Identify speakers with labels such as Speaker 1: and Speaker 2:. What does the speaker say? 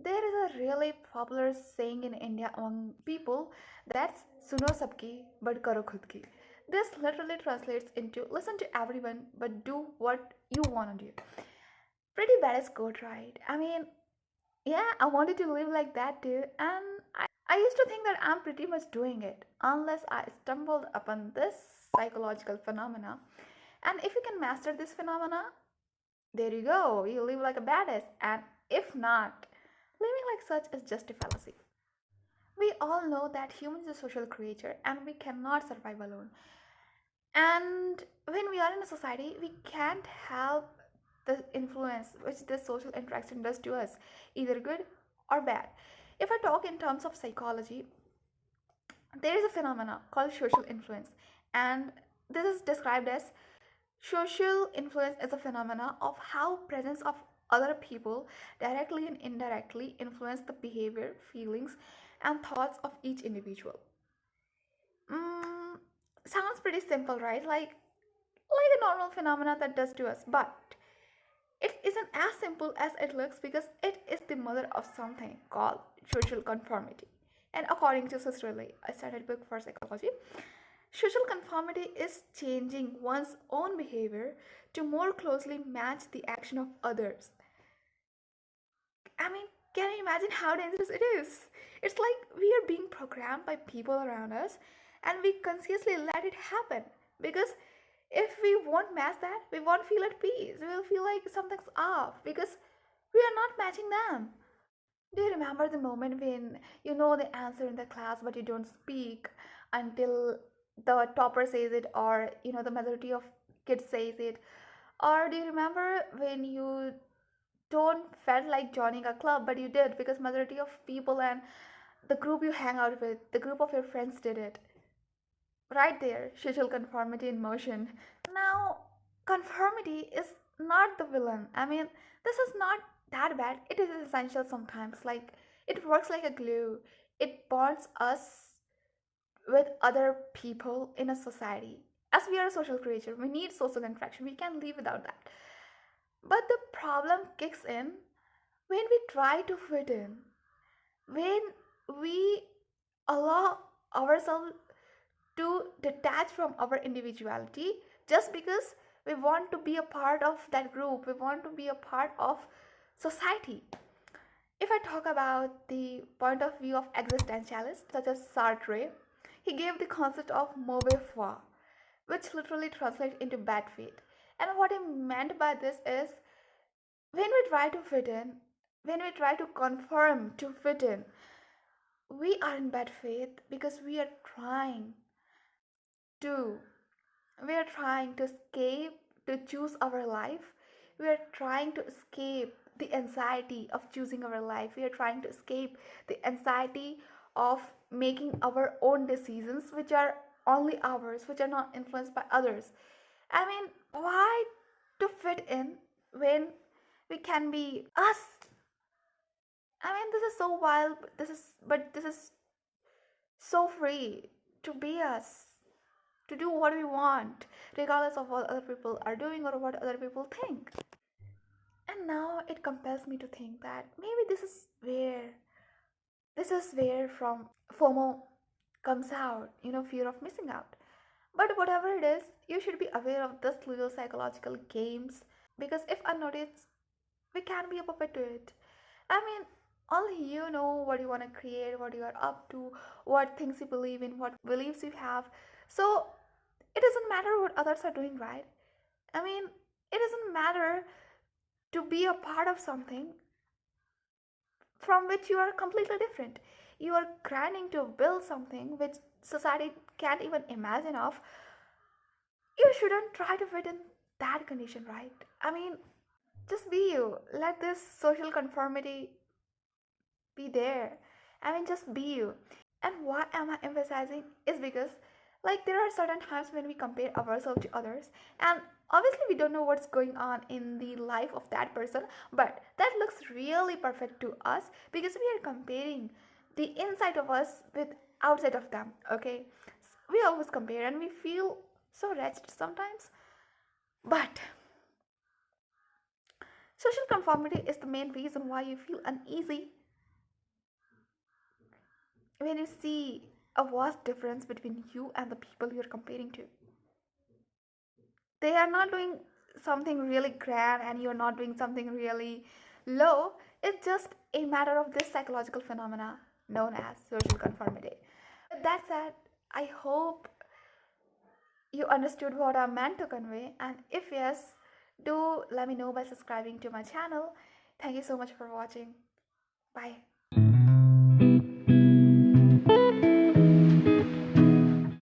Speaker 1: There is a really popular saying in India among people that's suno sabki but karo khud ki. This literally translates into listen to everyone but do what you want to do. Pretty badass quote, right? I mean, yeah, I wanted to live like that too, and I used to think that I'm pretty much doing it unless I stumbled upon this psychological phenomena. And if you can master this phenomena, there you go, you live like a badass. And if not, living like such is just a fallacy. We all know that humans are a social creature and we cannot survive alone. And when we are in a society, we can't help the influence which this social interaction does to us, either good or bad. If I talk in terms of psychology, there is a phenomena called social influence, and this is described as social influence is a phenomena of how presence of other people directly and indirectly influence the behavior, feelings, and thoughts of each individual. Mm, sounds pretty simple, right? Like a normal phenomena that does to us, but it isn't as simple as it looks because it is the mother of something called social conformity. And according to Sister Lee, I studied book for psychology. Social conformity is changing one's own behavior to more closely match the action of others. I mean, can you imagine how dangerous it is? It's like we are being programmed by people around us and we consciously let it happen. Because if we won't match that, we won't feel at peace. We will feel like something's off because we are not matching them. Do you remember the moment when you know the answer in the class but you don't speak until the topper says it, or the majority of kids says it? Or do you remember when you don't felt like joining a club but you did because majority of people and the group you hang out with, the group of your friends did it? Right there, social conformity in motion. Now, conformity is not the villain. I mean, this is not that bad. It is essential sometimes. Like, it works like a glue, it bonds us with other people in a society. As we are a social creature, we need social interaction. We can't live without that. But the problem kicks in when we try to fit in, when we allow ourselves to detach from our individuality just because we want to be a part of that group, we want to be a part of society. If I talk about the point of view of existentialists such as Sartre, he gave the concept of mauvaise foi, which literally translates into bad faith. And what he meant by this is when we try to fit in, when we try to conform to fit in, we are in bad faith because to we are trying to escape, to choose our life. We are trying to escape the anxiety of choosing our life. We are trying to escape the anxiety of making our own decisions, which are only ours, which are not influenced by others. I mean, why to fit in when we can be us? I mean, this is so wild, but this is so free to be us, to do what we want, regardless of what other people are doing or what other people think. And now it compels me to think that maybe this is where from FOMO comes out, fear of missing out. But whatever it is, you should be aware of this little psychological games because if unnoticed, we can be a puppet to it. I mean, only you know what you want to create, what you are up to, what things you believe in, what beliefs you have. So it doesn't matter what others are doing, right? I mean, it doesn't matter to be a part of something from which you are completely different. You are grinding to build something which society can't even imagine of. You shouldn't try to fit in that condition, right? I mean, just be you. Let this social conformity be there. I mean, just be you. And why am I emphasizing is because, like, there are certain times when we compare ourselves to others, and obviously, we don't know what's going on in the life of that person, but that looks really perfect to us because we are comparing the inside of us with outside of them, okay? We always compare and we feel so wretched sometimes, but social conformity is the main reason why you feel uneasy when you see a vast difference between you and the people you're comparing to. They are not doing something really grand and you're not doing something really low. It's just a matter of this psychological phenomena known as social conformity. With that said, I hope you understood what I meant to convey, and if yes, do let me know by subscribing to my channel. Thank you so much for watching. Bye.